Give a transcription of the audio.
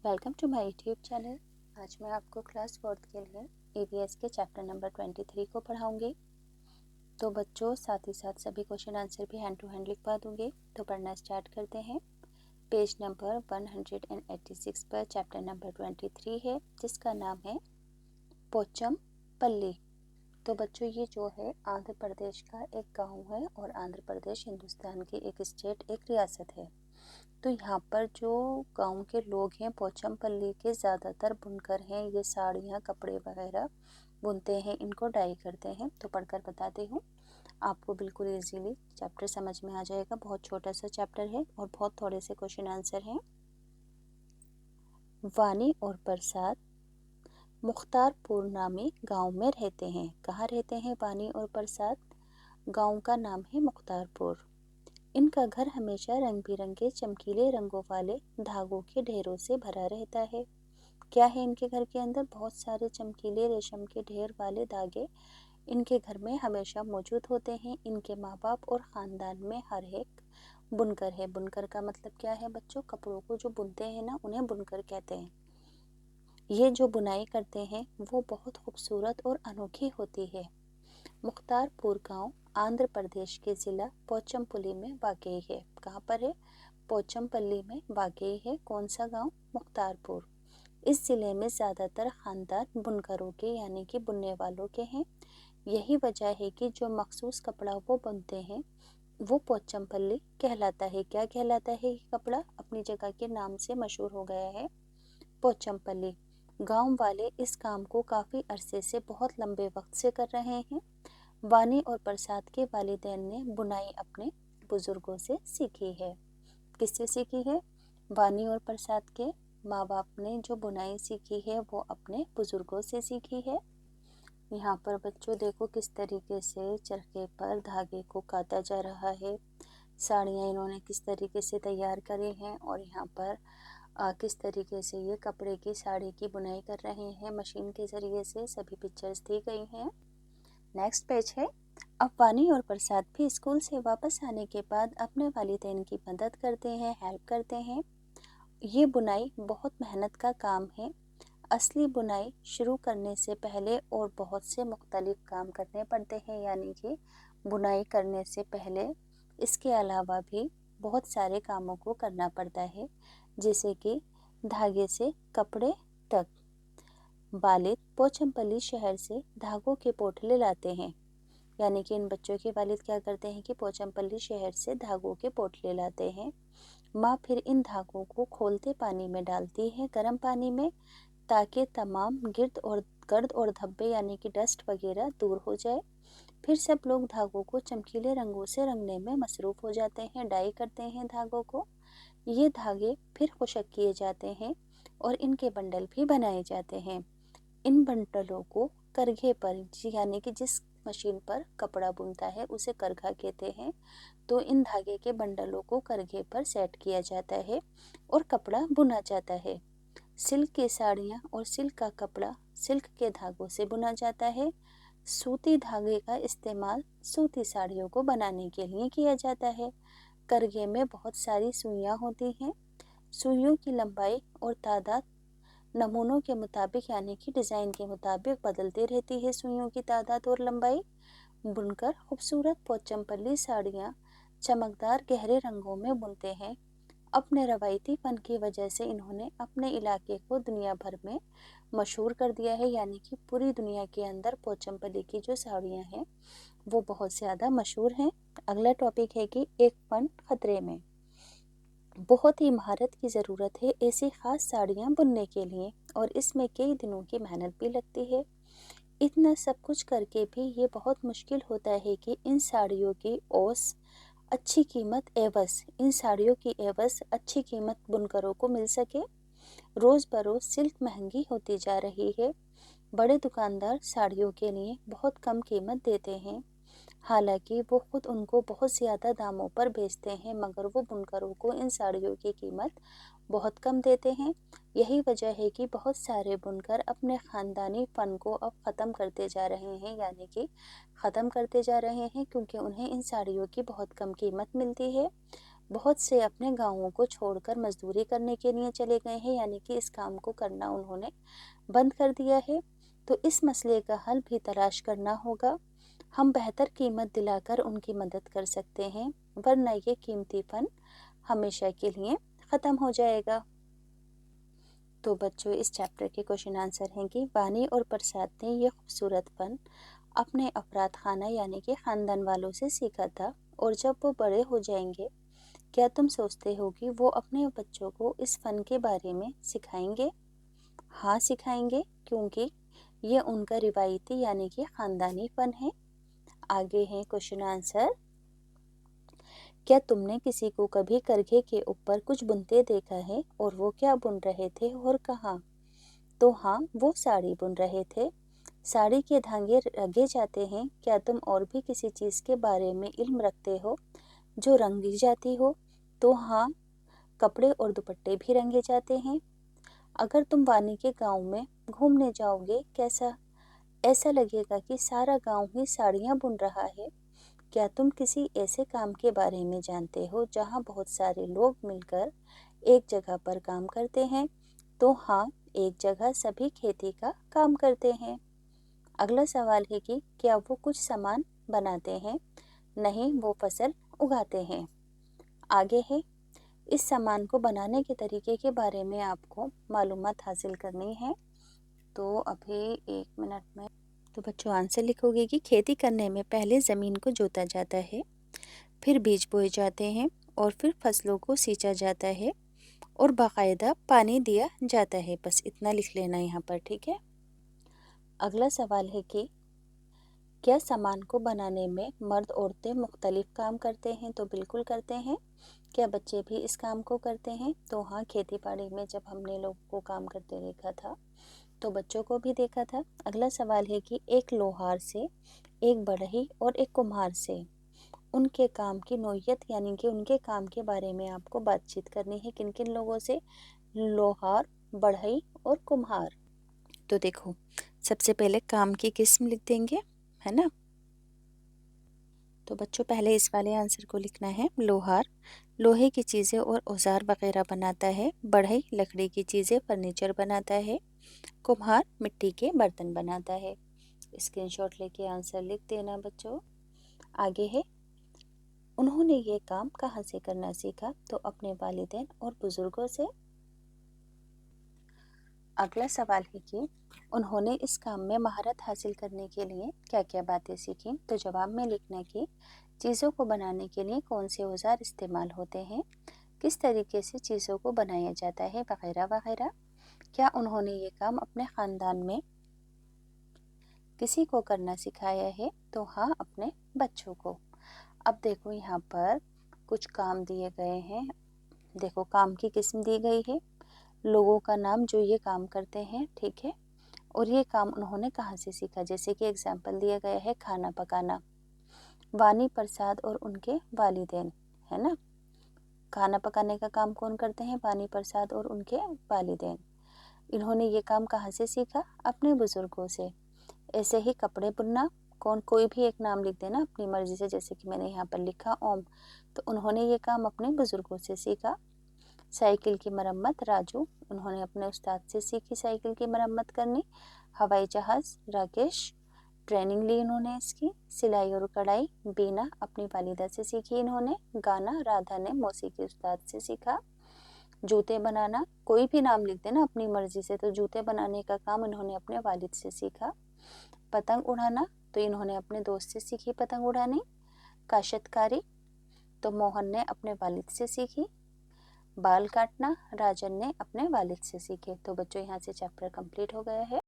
Welcome to my YouTube channel. आज मैं आपको क्लास 4th के लिए EVS के चैप्टर नंबर 23 को पढ़ाऊंगी। तो बच्चों साथ ही साथ सभी क्वेश्चन आंसर भी हैंड टू हैंड लिखवा दूंगी। तो पढ़ना स्टार्ट करते हैं। पेज नंबर 186 पर चैप्टर नंबर 23 है, जिसका नाम है पोचमपल्ली। तो बच्चों ये जो है आंध्र प्रदेश का एक गाँव है और आंध्र प्रदेश हिंदुस्तान की एक स्टेट, एक रियासत है। तो यहाँ पर जो गांव के लोग हैं पोचमपल्ली के ज़्यादातर बुनकर हैं। ये साड़ियाँ कपड़े वगैरह बुनते हैं, इनको डाई करते हैं। तो पढ़कर बताती हूँ, आपको बिल्कुल इजीली चैप्टर समझ में आ जाएगा। बहुत छोटा सा चैप्टर है और बहुत थोड़े से क्वेश्चन आंसर हैं। वानी और प्रसाद मुख्तारपुर नामी गांव में रहते हैं। कहाँ रहते हैं वानी और प्रसाद? गांव का नाम है मुख्तारपुर। इनका घर हमेशा रंग बिरंगे चमकीले रंगों वाले धागों के ढेरों से भरा रहता है। क्या है इनके घर के अंदर? बहुत सारे चमकीले रेशम के ढेर वाले धागे इनके घर में हमेशा मौजूद होते हैं। इनके माँ बाप और ख़ानदान में हर एक बुनकर है। बुनकर का मतलब क्या है बच्चों? कपड़ों को जो बुनते हैं ना, उन्हें बुनकर कहते हैं। ये जो बुनाई करते हैं वो बहुत खूबसूरत और अनोखी होती है। मुख्तारपुर गांव आंध्र प्रदेश के ज़िला पोचमपल्ली में वाक़ई है। कहाँ पर है? पोचमपल्ली में वाक़ई है। कौन सा गांव? मुख्तारपुर। इस ज़िले में ज़्यादातर ख़ानदान बुनकरों के यानी कि बुनने वालों के हैं। यही वजह है कि जो मखसूस कपड़ा वो बुनते हैं वो पोचमपल्ली कहलाता है। क्या कहलाता है? ये कपड़ा अपनी जगह के नाम से मशहूर हो गया है, पोचमपल्ली। गांव वाले इस काम को काफ़ी अरसे से, बहुत लंबे वक्त से कर रहे हैं। वानी और प्रसाद के वालिदैन ने बुनाई अपने बुजुर्गों से सीखी है। किससे सीखी है? वानी और प्रसाद के माँ बाप ने जो बुनाई सीखी है वो अपने बुजुर्गों से सीखी है। यहाँ पर बच्चों देखो किस तरीके से चरखे पर धागे को काता जा रहा है। साड़ियाँ इन्होंने किस तरीके से तैयार करी हैं और यहाँ पर किस तरीके से ये कपड़े की साड़ी की बुनाई कर रहे हैं मशीन के ज़रिए से। सभी पिक्चर्स दी गई हैं। नेक्स्ट पेज है। अब वानी और प्रसाद भी स्कूल से वापस आने के बाद अपने वालिदैन की मदद करते हैं, हेल्प करते हैं। ये बुनाई बहुत मेहनत का काम है। असली बुनाई शुरू करने से पहले और बहुत से मुख्तलिफ काम करने पड़ते हैं, यानी कि बुनाई करने से पहले इसके अलावा भी बहुत सारे कामों को करना पड़ता है, जैसे कि धागे से कपड़े तक। वालिद पोचमपल्ली शहर से धागों के पोटले लाते हैं, यानी कि इन बच्चों के वालिद क्या करते हैं कि पोचमपल्ली शहर से धागों के पोटले लाते हैं। माँ फिर इन धागों को खोलते पानी में डालती है, गर्म पानी में, ताकि तमाम गर्द और धब्बे यानी कि डस्ट वगैरह दूर हो जाए। फिर सब लोग धागों को चमकीले रंगों से रंगने में मसरूफ़ हो जाते हैं, डाई करते हैं धागों को। ये धागे फिर खुशक किए जाते हैं और इनके बंडल भी बनाए जाते हैं। इन बंडलों को करघे पर, यानी कि जिस मशीन पर कपड़ा बुनता है उसे करघा कहते हैं। तो इन धागे के बंडलों को करघे पर सेट किया जाता है और कपड़ा बुना जाता है। सिल्क की साड़ियाँ और सिल्क का कपड़ा सिल्क के धागों से बुना जाता है। सूती धागे का इस्तेमाल सूती साड़ियों को बनाने के लिए किया जाता है। करघे में बहुत सारी सुइयाँ होती हैं। सुइयों की लंबाई और तादाद नमूनों के मुताबिक यानी कि डिज़ाइन के मुताबिक बदलती रहती है। सुइयों की तादाद और लंबाई। बुनकर खूबसूरत पोचमपल्ली साड़ियाँ चमकदार गहरे रंगों में बुनते हैं। अपने रवायती फन की वजह से इन्होंने अपने इलाके को दुनिया भर में मशहूर कर दिया है, यानी कि पूरी दुनिया के अंदर पोचमपल्ली की जो साड़ियाँ हैं वो बहुत ज़्यादा मशहूर हैं। अगला टॉपिक है कि एक फन खतरे में। बहुत ही महारत की ज़रूरत है ऐसी ख़ास साड़ियाँ बुनने के लिए और इसमें कई दिनों की मेहनत भी लगती है। इतना सब कुछ करके भी ये बहुत मुश्किल होता है कि इन साड़ियों की औस अच्छी कीमत एवज़ इन साड़ियों की एवज़ अच्छी कीमत बुनकरों को मिल सके। रोज़ बरोज़ सिल्क महंगी होती जा रही है। बड़े दुकानदार साड़ियों के लिए बहुत कम कीमत देते हैं, हालांकि वो खुद उनको बहुत ज़्यादा दामों पर बेचते हैं, मगर वो बुनकरों को इन साड़ियों की कीमत बहुत कम देते हैं। यही वजह है कि बहुत सारे बुनकर अपने ख़ानदानी फ़न को अब ख़त्म करते जा रहे हैं, यानी कि ख़त्म करते जा रहे हैं, क्योंकि उन्हें इन साड़ियों की बहुत कम कीमत मिलती है। बहुत से अपने गाँवों को छोड़कर मजदूरी करने के लिए चले गए हैं, यानी कि इस काम को करना उन्होंने बंद कर दिया है। तो इस मसले का हल भी तलाश करना होगा। हम बेहतर कीमत दिलाकर उनकी मदद कर सकते हैं, वरना ये कीमती फन हमेशा के लिए ख़त्म हो जाएगा। तो बच्चों, इस चैप्टर के क्वेश्चन आंसर हैं कि वानी और प्रसाद ने यह खूबसूरत फन अपने अफराद खाना यानी कि ख़ानदान वालों से सीखा था, और जब वो बड़े हो जाएंगे, क्या तुम सोचते हो कि वो अपने बच्चों को इस फ़न के बारे में सिखाएंगे? हाँ, सिखाएंगे, क्योंकि ये उनका रिवायती यानी कि ख़ानदानी फ़न है। आगे है क्वेश्चन आंसर। क्या तुमने किसी को कभी करघे के ऊपर कुछ बुनते देखा है, और वो क्या बुन रहे थे और कहाँ? तो हाँ, वो साड़ी बुन रहे थे। साड़ी के धागे रंगे जाते हैं। क्या तुम और भी किसी चीज़ के बारे में इल्म रखते हो जो रंगी जाती हो? तो हाँ, कपड़े और दुपट्टे भी रंगे जाते हैं। अगर तुम वानी के गांव में घूमने जाओगे, कैसा ऐसा लगेगा कि सारा गांव ही साड़ियाँ बुन रहा है। क्या तुम किसी ऐसे काम के बारे में जानते हो जहाँ बहुत सारे लोग मिलकर एक जगह पर काम करते हैं? तो हाँ, एक जगह सभी खेती का काम करते हैं। अगला सवाल है कि क्या वो कुछ सामान बनाते हैं? नहीं, वो फसल उगाते हैं। आगे है, इस सामान को बनाने के तरीके के बारे में आपको मालूमात हासिल करनी है। तो अभी 1 मिनट में तो बच्चों आंसर लिखोगे कि खेती करने में पहले ज़मीन को जोता जाता है, फिर बीज बोए जाते हैं, और फिर फसलों को सींचा जाता है, और बाकायदा पानी दिया जाता है। बस इतना लिख लेना यहाँ पर, ठीक है। अगला सवाल है कि क्या सामान को बनाने में मर्द औरतें मुख्तलिफ काम करते हैं? तो बिल्कुल करते हैं। क्या बच्चे भी इस काम को करते हैं? तो हाँ, खेती बाड़ी में जब हमने लोगों को काम करते देखा था, तो बच्चों को भी देखा था। अगला सवाल है कि एक लोहार से, एक बढ़ई और एक कुम्हार से उनके काम की नोयत यानी कि उनके काम के बारे में आपको बातचीत करनी है। किन किन लोगों से? लोहार, बढ़ई और कुम्हार। तो देखो, सबसे पहले काम की किस्म लिख देंगे, है ना। तो बच्चों पहले इस वाले आंसर को लिखना है। लोहार लोहे की चीज़ें और औजार वगैरह बनाता है। बढ़ई लकड़ी की चीज़ें फर्नीचर बनाता है। कुम्हार मिट्टी के बर्तन बनाता है। स्क्रीनशॉट लेके आंसर लिख देना बच्चों। आगे है, उन्होंने ये काम कहाँ से करना सीखा? तो अपने वालिदैन और बुजुर्गों से। अगला सवाल है कि उन्होंने इस काम में महारत हासिल करने के लिए क्या क्या बातें सीखीं? तो जवाब में लिखना कि चीज़ों को बनाने के लिए कौन से औजार इस्तेमाल होते हैं, किस तरीके से चीज़ों को बनाया जाता है, वगैरह वगैरह। क्या उन्होंने ये काम अपने ख़ानदान में किसी को करना सिखाया है? तो हाँ, अपने बच्चों को। अब देखो, यहाँ पर कुछ काम दिए गए हैं। देखो, काम की किस्म दी गई है, लोगों का नाम जो ये काम करते हैं, ठीक है, और ये काम उन्होंने कहाँ से सीखा। जैसे कि एग्जाम्पल दिया गया है खाना पकाना। वानी प्रसाद और उनके वालिदैन, है ना। खाना पकाने का काम कौन करते हैं? वानी प्रसाद और उनके वालिदैन। इन्होंने ये काम कहाँ से सीखा? अपने बुजुर्गों से। ऐसे ही कपड़े बुनना, कोई भी एक नाम लिख देना अपनी मर्जी से, जैसे कि मैंने यहाँ पर लिखा ओम। तो उन्होंने ये काम अपने बुजुर्गों से सीखा। साइकिल की मरम्मत राजू, उन्होंने अपने उस्ताद से सीखी साइकिल की मरम्मत करनी। हवाई जहाज़ राकेश, ट्रेनिंग ली इन्होंने इसकी। सिलाई और कढ़ाई बीना, अपनी वालिदा से सीखी इन्होंने। गाना राधा ने मौसीकी उस्ताद से सीखा। जूते बनाना, कोई भी नाम लिख देना अपनी मर्जी से। तो जूते बनाने का काम इन्होंने अपने वालिद से सीखा। पतंग उड़ाना, तो इन्होंने अपने दोस्त से सीखी पतंग उड़ानी। काश्तकारी, तो मोहन ने अपने वालिद से सीखी। बाल काटना, राजन ने अपने वालिद से सीखे। तो बच्चों, यहाँ से चैप्टर कंप्लीट हो गया है।